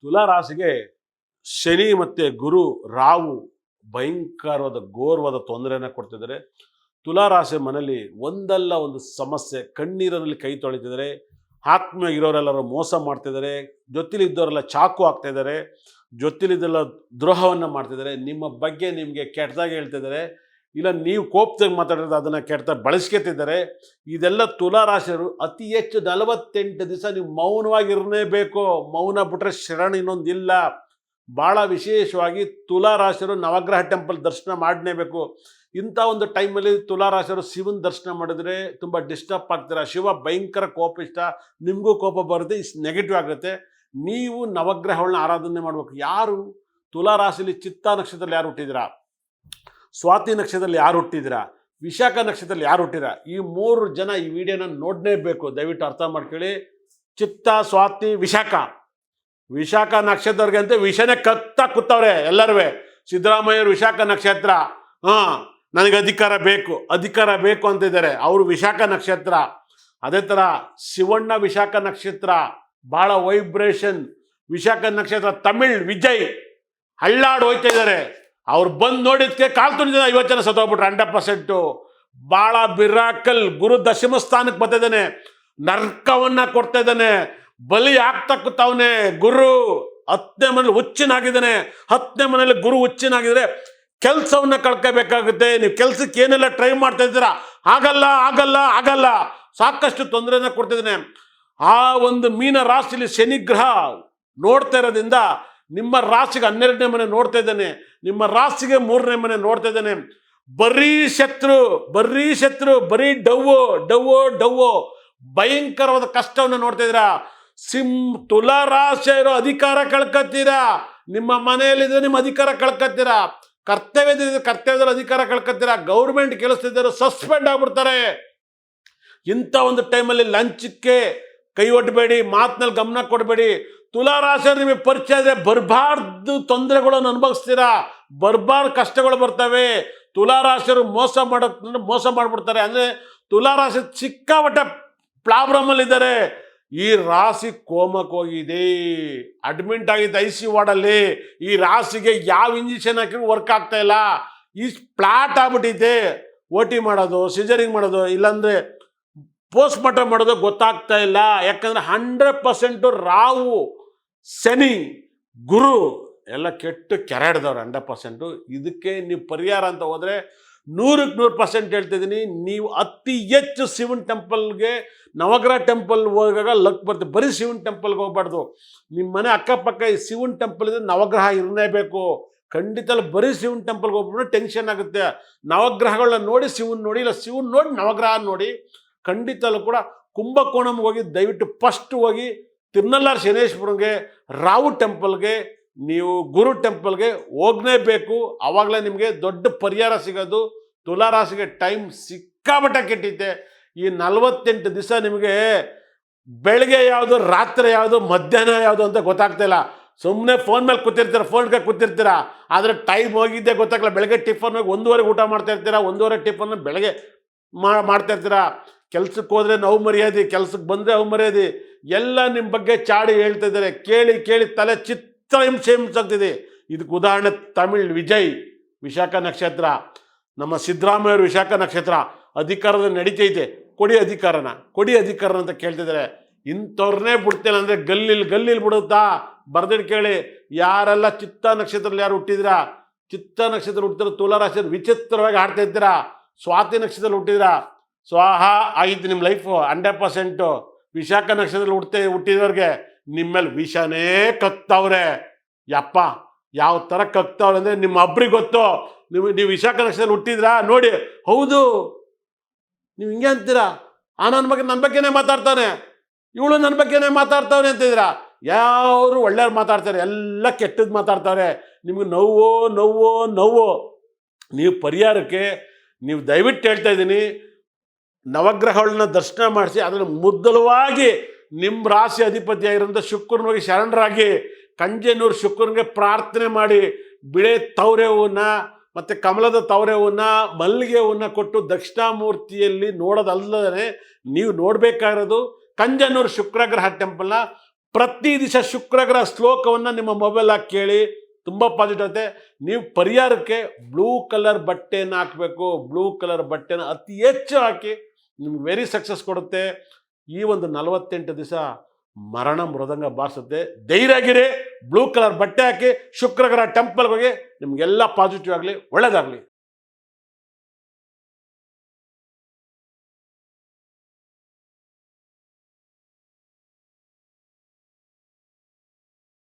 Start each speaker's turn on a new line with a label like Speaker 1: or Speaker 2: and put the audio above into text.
Speaker 1: ತುಲಾ ರಾಶಿಗೆ ಶನಿ ಮತ್ತೆ ಗುರು ರಾಹು ಭಯಂಕರವಾದ ಘೋರವಾದ ತೊಂದರೆಯನ್ನು ಕೊಡ್ತಿದ್ದಾರೆ. ತುಲಾ ರಾಶಿ ಮನೆಯಲ್ಲಿ ಒಂದಲ್ಲ ಒಂದು ಸಮಸ್ಯೆ, ಕಣ್ಣೀರಿನಲ್ಲಿ ಕೈ ತೊಳಿತಿದ್ದಾರೆ, ಆತ್ಮ ಇರೋರೆಲ್ಲರೂ ಮೋಸ ಮಾಡ್ತಿದ್ದಾರೆ, ಜೊತೆಲಿದ್ದವರೆಲ್ಲ ಚಾಕು ಹಾಕ್ತಿದ್ದಾರೆ, ಜೊತೆಲಿದ್ದೆಲ್ಲ ದ್ರೋಹವನ್ನು ಮಾಡ್ತಿದ್ದಾರೆ, ನಿಮ್ಮ ಬಗ್ಗೆ ನಿಮಗೆ ಕೆಟ್ಟದಾಗಿ ಹೇಳ್ತಿದ್ದಾರೆ, ಇಲ್ಲ ನೀವು ಕೋಪದಾಗ ಮಾತಾಡಿದ್ರೆ ಅದನ್ನು ಕೆಟ್ಟದಾಗ ಬಳಸ್ಕೊತಿದ್ದಾರೆ. ಇದೆಲ್ಲ ತುಲಾ ರಾಶಿಯವರು ಅತಿ ಹೆಚ್ಚು 48 ದಿವಸ ನೀವು ಮೌನವಾಗಿರಲೇಬೇಕು. ಮೌನ ಬಿಟ್ರೆ ಶರಣ ಇನ್ನೊಂದಿಲ್ಲ. ಭಾಳ ವಿಶೇಷವಾಗಿ ತುಲಾ ರಾಶಿಯವರು ನವಗ್ರಹ ಟೆಂಪಲ್ ದರ್ಶನ ಮಾಡಲೇಬೇಕು. ಇಂಥ ಒಂದು ಟೈಮಲ್ಲಿ ತುಲಾ ರಾಶಿಯವರು ಶಿವನ ದರ್ಶನ ಮಾಡಿದ್ರೆ ತುಂಬ ಡಿಸ್ಟರ್ಬ್ ಆಗ್ತಾರೆ. ಶಿವ ಭಯಂಕರ ಕೋಪಿಷ್ಟ, ನಿಮಗೂ ಕೋಪ ಬರುತ್ತೆ, ನೆಗೆಟಿವ್ ಆಗುತ್ತೆ. ನೀವು ನವಗ್ರಹಗಳನ್ನ ಆರಾಧನೆ ಮಾಡಬೇಕು. ಯಾರು ತುಲಾ ರಾಶಿಯಲ್ಲಿ ಚಿತ್ತಾ ನಕ್ಷತ್ರದಲ್ಲಿ ಯಾರು ಹುಟ್ಟಿದ್ದೀರಾ, ಸ್ವಾತಿ ನಕ್ಷತ್ರದಲ್ಲಿ ಯಾರು ಹುಟ್ಟಿದ್ದೀರಾ, ವಿಶಾಖ ನಕ್ಷತ್ರದಲ್ಲಿ ಯಾರು ಹುಟ್ಟಿರ, ಈ 3 ಜನ ಈ ವಿಡಿಯೋನ ನೋಡಲೇಬೇಕು. ದಯವಿಟ್ಟು ಅರ್ಥ ಮಾಡ್ಕೊಳ್ಳಿ. ಚಿತ್ತ, ಸ್ವಾತಿ, ವಿಶಾಖ ನಕ್ಷತ್ರಕ್ಕೆ ಅಂತ ವಿಷನೇ ಕತ್ತಾ ಕೂತವ್ರೆ ಎಲ್ಲರೂ. ಸಿದ್ದರಾಮಯ್ಯವರು ವಿಶಾಖ ನಕ್ಷತ್ರ, ನನಗೆ ಅಧಿಕಾರ ಬೇಕು ಅಂತಿದ್ದಾರೆ, ಅವರು ವಿಶಾಖ ನಕ್ಷತ್ರ. ಅದೇ ಥರ ಶಿವಣ್ಣ ವಿಶಾಖ ನಕ್ಷತ್ರ, ಭಾಳ ವೈಬ್ರೇಷನ್. ವಿಶಾಖ ನಕ್ಷತ್ರ ತಮಿಳ್ ವಿಜಯ್ ಹಳ್ಳಾಡ್ ಹೋಯ್ತಾ ಇದ್ದಾರೆ. ಅವ್ರು ಬಂದು ನೋಡಿದ್ಕೆ ಕಾಲು ತುಳಿದ 50 ಜನ ಸತ್ತೋಗ್ಬಿಟ್ರು 100%. ಭಾಳ ಬಿರಾಕಲ್. ಗುರು ದಶಮ ಸ್ಥಾನಕ್ಕೆ ಬರ್ತಿದ್ದಾನೆ, ನರ್ಕವನ್ನ ಕೊಡ್ತಾ ಇದ್ದಾನೆ, ಬಲಿ ಆಗ್ತಾ ಕೂತವನೆ. ಗುರು 10ನೇ ಮನೇಲಿ ಹುಚ್ಚಿನಾಗಿದ್ದಾನೆ. 10ನೇ ಮನೇಲಿ ಗುರು ಹುಚ್ಚಿನಾಗಿದ್ರೆ ಕೆಲಸವನ್ನ ಕಳ್ಕೋಬೇಕಾಗುತ್ತೆ. ನೀವು ಕೆಲಸಕ್ಕೆ ಏನೆಲ್ಲ ಟ್ರೈ ಮಾಡ್ತಾ ಇದ್ದೀರಾ, ಆಗಲ್ಲ. ಸಾಕಷ್ಟು ತೊಂದರೆನ ಕೊಡ್ತಿದ್ದಾನೆ. ಆ ಒಂದು ಮೀನ ರಾಶಿಲಿ ಶನಿಗ್ರಹ ನೋಡ್ತಾ ಇರೋದ್ರಿಂದ ನಿಮ್ಮ ರಾಶಿಗೆ 12ನೇ ಮನೆ ನೋಡ್ತಾ ಇದ್ದಾನೆ, ನಿಮ್ಮ ರಾಶಿಗೆ 3ನೇ ಮನೆ ನೋಡ್ತಾ ಇದ್ದಾನೆ. ಬರೀ ಶತ್ರು, ಬರೀ ಡವ್ವೋ ಭಯಂಕರವಾದ ಕಷ್ಟವನ್ನು ನೋಡ್ತಾ ಇದ್ದೀರಾ. ತುಲಾ ರಾಶಿಯವರು ಅಧಿಕಾರ ಕಳ್ಕೊತೀರಾ. ನಿಮ್ಮ ಮನೆಯಲ್ಲಿದ್ರೆ ನಿಮ್ಮ ಅಧಿಕಾರ ಕಳ್ಕೊತೀರಾ, ಕರ್ತವ್ಯದಲ್ಲಿ ಅಧಿಕಾರ ಕಳ್ಕೊತೀರಾ, ಗೌರ್ಮೆಂಟ್ ಕೆಲಸದಿದ್ದರು ಸಸ್ಪೆಂಡ್ ಆಗ್ಬಿಡ್ತಾರೆ. ಇಂಥ ಒಂದು ಟೈಮಲ್ಲಿ ಲಂಚಕ್ಕೆ ಕೈ ಒಡ್ಬೇಡಿ, ಮಾತಿನಲ್ಲಿ ಗಮನ ಕೊಡಬೇಡಿ. ತುಲಾ ರಾಶಿಯವರು ನಿಮಗೆ ಪರಿಚಯ ಆದರೆ ಬರಬಾರ್ದು ತೊಂದರೆಗಳನ್ನು ಅನುಭವಿಸ್ತೀರಾ, ಬರಬಾರ್ದು ಕಷ್ಟಗಳು ಬರ್ತವೆ. ತುಲಾ ರಾಶಿಯವರು ಮೋಸ ಮಾಡಿಬಿಡ್ತಾರೆ. ಅಂದರೆ ತುಲಾ ರಾಶಿ ಸಿಕ್ಕಾಪಟ್ಟೆ ಪ್ರಾಬ್ಲಮಲ್ಲಿದ್ದಾರೆ. ಈ ರಾಶಿ ಕೋಮಕ್ಕೆ ಹೋಗಿದೆ, ಅಡ್ಮಿಂಟ್ ಆಗಿದ್ದು ICU ವಾರ್ಡಲ್ಲಿ. ಈ ರಾಶಿಗೆ ಯಾವ ಇಂಜೆಕ್ಷನ್ ಹಾಕಿದ್ರು ವರ್ಕ್ ಆಗ್ತಾ ಇಲ್ಲ. ಈ ಫ್ಲಾಟ್ ಆಗ್ಬಿಟ್ಟಿದೆ. OT ಮಾಡೋದು, ಸಿಜರಿಂಗ್ ಮಾಡೋದು, ಇಲ್ಲಾಂದರೆ ಪೋಸ್ಟ್ ಮಾರ್ಟಮ್ ಮಾಡೋದು ಗೊತ್ತಾಗ್ತಾ ಇಲ್ಲ. ಯಾಕಂದರೆ 100% ರಾಹು, ಶನಿ, ಗುರು ಎಲ್ಲ ಕೆಟ್ಟು ಕೆರಡ್ದವ್ರು 100%. ಇದಕ್ಕೆ ನೀವು ಪರಿಹಾರ ಅಂತ ಹೋದರೆ 100% ಹೇಳ್ತಿದ್ದೀನಿ. ನೀವು ಅತಿ ಹೆಚ್ಚು ಶಿವನ್ ಟೆಂಪಲ್ಗೆ, ನವಗ್ರಹ ಟೆಂಪಲ್ ಹೋಗಾಗ ಲಕ್ ಬರ್ತದೆ. ಬರೀ ಶಿವನ್ ಟೆಂಪಲ್ಗೆ ಹೋಗ್ಬಾರ್ದು. ನಿಮ್ಮ ಮನೆ ಅಕ್ಕಪಕ್ಕ ಈ ಶಿವನ್ ಟೆಂಪಲ್ ಇದ್ರೆ ನವಗ್ರಹ ಇರಲೇಬೇಕು. ಖಂಡಿತ ಬರೀ ಶಿವನ್ ಟೆಂಪಲ್ಗೆ ಹೋಗ್ಬಿಟ್ರೆ ಟೆನ್ಷನ್ ಆಗುತ್ತೆ. ನವಗ್ರಹಗಳನ್ನ ನೋಡಿ ಶಿವನ್ ನೋಡಿ, ಇಲ್ಲ ಶಿವನ್ ನೋಡಿ ನವಗ್ರಹ ನೋಡಿ. ಖಂಡಿತಲ್ಲೂ ಕೂಡ ಕುಂಭಕೋಣಂಗೆ ಹೋಗಿ ದಯವಿಟ್ಟು ಫಸ್ಟ್ ಹೋಗಿ ತಿರುನಲ್ಲಾರು ಶನೇಶ್ವರಂಗೆ, ರಾಹು ಟೆಂಪಲ್ಗೆ, ನೀವು ಗುರು ಟೆಂಪಲ್ಗೆ ಹೋಗಲೇಬೇಕು. ಆವಾಗಲೇ ನಿಮಗೆ ದೊಡ್ಡ ಪರಿಹಾರ ಸಿಗೋದು. ತುಲಾ ರಾಶಿಗೆ ಟೈಮ್ ಸಿಕ್ಕಾಪಟ್ಟೆ ಕೆಟ್ಟಿತ್ತೆ. ಈ 48 ದಿವಸ ನಿಮಗೆ ಬೆಳಗ್ಗೆ ಯಾವುದು, ರಾತ್ರಿ ಯಾವುದು, ಮಧ್ಯಾಹ್ನ ಯಾವುದು ಅಂತ ಗೊತ್ತಾಗ್ತಾ ಇಲ್ಲ. ಸುಮ್ಮನೆ ಫೋನ್ ಮೇಲೆ ಕೂತಿರ್ತೀರಾ, ಆದರೆ ಟೈಮ್ ಹೋಗಿದ್ದೆ ಗೊತ್ತಾಗಲ್ಲ. ಬೆಳಗ್ಗೆ ಟಿಫನ್ ಹೋಗಿ 1:30 ಊಟ ಮಾಡ್ತಾ ಇರ್ತೀರಾ, 1:30 ಟಿಫನ್ ಬೆಳಗ್ಗೆ ಮಾಡ್ತಾ ಇರ್ತೀರಾ. ಕೆಲ್ಸಕ್ಕೆ ಹೋದರೆ ನಾವು ಮರ್ಯಾದೆ, ಕೆಲ್ಸಕ್ಕೆ ಬಂದರೆ ಅವು ಮರ್ಯಾದೆ, ಎಲ್ಲ ನಿಮ್ಮ ಬಗ್ಗೆ ಚಾಡಿ ಹೇಳ್ತಾ ಇದ್ದಾರೆ. ಕೇಳಿ ತಲೆ ಹಿಂಸಾಗ್ತಿದೆ. ಇದಕ್ಕೆ ಉದಾಹರಣೆ ತಮಿಳ್ ವಿಜಯ್ ವಿಶಾಖ ನಕ್ಷತ್ರ, ನಮ್ಮ ಸಿದ್ದರಾಮಯ್ಯವರು ವಿಶಾಖ ನಕ್ಷತ್ರ. ಅಧಿಕಾರದ ನಡೀತೈತೆ, ಕೊಡಿ ಅಧಿಕಾರನ ಅಂತ ಕೇಳ್ತಿದ್ದಾರೆ. ಇಂಥವ್ರನ್ನೇ ಬಿಡ್ತೇನೆ ಅಂದರೆ ಗಲ್ಲಿಲ್ ಬಿಡುತ್ತಾ? ಬರ್ದಿಡ್ ಕೇಳಿ. ಯಾರೆಲ್ಲ ಚಿತ್ತಾ ನಕ್ಷತ್ರದಲ್ಲಿ ಯಾರು ಹುಟ್ಟಿದಿರಾ, ಚಿತ್ತಾ ನಕ್ಷತ್ರ ಹುಟ್ಟಿದ್ರೆ ತುಲಾ ರಾಶಿಯಲ್ಲಿ ವಿಚಿತ್ರವಾಗಿ ಆಡ್ತಾ ಇದ್ದೀರಾ. ಸ್ವಾತಿ ನಕ್ಷತ್ರದಲ್ಲಿ ಹುಟ್ಟಿದಿರಾ, ಸ್ವಾಹ ಆಗಿತ್ತು ನಿಮ್ಮ ಲೈಫು 100%. ವಿಶಾಖ ನಕ್ಷತ್ರದಲ್ಲಿ ಹುಟ್ಟಿದವ್ರಿಗೆ ನಿಮ್ಮ ಮೇಲೆ ವಿಷನೇ ಕಕ್ತವ್ರೆ. ಯಪ್ಪ ಯಾವ ಥರ ಕಕ್ತವ್ರೆ ಅಂದರೆ ನಿಮ್ಮ ಒಬ್ರಿಗೆ ಗೊತ್ತು. ನೀವು ವಿಶಾಖ ನಕ್ಷತ್ರದಲ್ಲಿ ಹುಟ್ಟಿದ್ರಾ ನೋಡಿ. ಹೌದು, ನೀವು ಹಿಂಗೆ ಅಂತೀರಾ, ನನ್ನ ಬಗ್ಗೆನೇ ಮಾತಾಡ್ತಾನೆ, ಇವಳು ನನ್ನ ಬಗ್ಗೆನೇ ಮಾತಾಡ್ತಾವನೆ ಅಂತಿದ್ದೀರಾ. ಯಾರು ಒಳ್ಳೆಯವ್ರು ಮಾತಾಡ್ತಾರೆ, ಎಲ್ಲ ಕೆಟ್ಟದ್ದು ಮಾತಾಡ್ತಾರೆ. ನಿಮ್ಗೆ ನೋವು. ನೀವು ಪರಿಹಾರಕ್ಕೆ ನೀವು ದಯವಿಟ್ಟು ಹೇಳ್ತಾ ಇದ್ದೀನಿ, ನವಗ್ರಹಗಳನ್ನ ದರ್ಶನ ಮಾಡಿಸಿ, ಅದನ್ನು ಮೊದಲವಾಗಿ ನಿಮ್ಮ ರಾಶಿ ಅಧಿಪತಿಯಾಗಿರೋಂಥ ಶುಕ್ರನ ಹೋಗಿ ಶರಣರಾಗಿ, ಕಂಜೆನೂರು ಶುಕ್ರನಿಗೆ ಪ್ರಾರ್ಥನೆ ಮಾಡಿ, ಬಿಳೆ ತವರೆ ಹೂವನ್ನ ಮತ್ತು ಕಮಲದ ತವರೆ ಹೂವನ್ನ, ಮಲ್ಲಿಗೆ ಹೂವನ್ನ ಕೊಟ್ಟು ದಕ್ಷಿಣಾಮೂರ್ತಿಯಲ್ಲಿ ನೋಡೋದಲ್ಲದೇ ನೀವು ನೋಡಬೇಕಾಗಿರೋದು ಕಂಜನೂರು ಶುಕ್ರಗ್ರಹ ಟೆಂಪಲ್ನ ಪ್ರತಿ ದಿವಸ ಶುಕ್ರಗ್ರಹ ಶ್ಲೋಕವನ್ನು ನಿಮ್ಮ ಮೊಬೈಲಾಗಿ ಕೇಳಿ, ತುಂಬ ಪಾಸಿಟಿವ್ ಆಗುತ್ತೆ. ನೀವು ಪರಿಹಾರಕ್ಕೆ ಬ್ಲೂ ಕಲರ್ ಬಟ್ಟೆಯನ್ನು ಹಾಕಬೇಕು. ಬ್ಲೂ ಕಲರ್ ಬಟ್ಟೆನ ಅತಿ ಹೆಚ್ಚು ಹಾಕಿ, ನಿಮ್ಗೆ ವೆರಿ ಸಕ್ಸಸ್ ಕೊಡುತ್ತೆ. ಈ ಒಂದು 48 ದಿವಸ ಮರಣ ಮೃದಂಗ ಬಾರಿಸುತ್ತೆ. ಧೈರ್ಯ ಆಗಿರಿ, ಬ್ಲೂ ಕಲರ್ ಬಟ್ಟೆ ಹಾಕಿ ಶುಕ್ರಗ್ರಹ ಟೆಂಪಲ್ಗೆ ಹೋಗಿ, ನಿಮಗೆಲ್ಲ ಪಾಸಿಟಿವ್ ಆಗಲಿ, ಒಳ್ಳೆಯದಾಗಲಿ.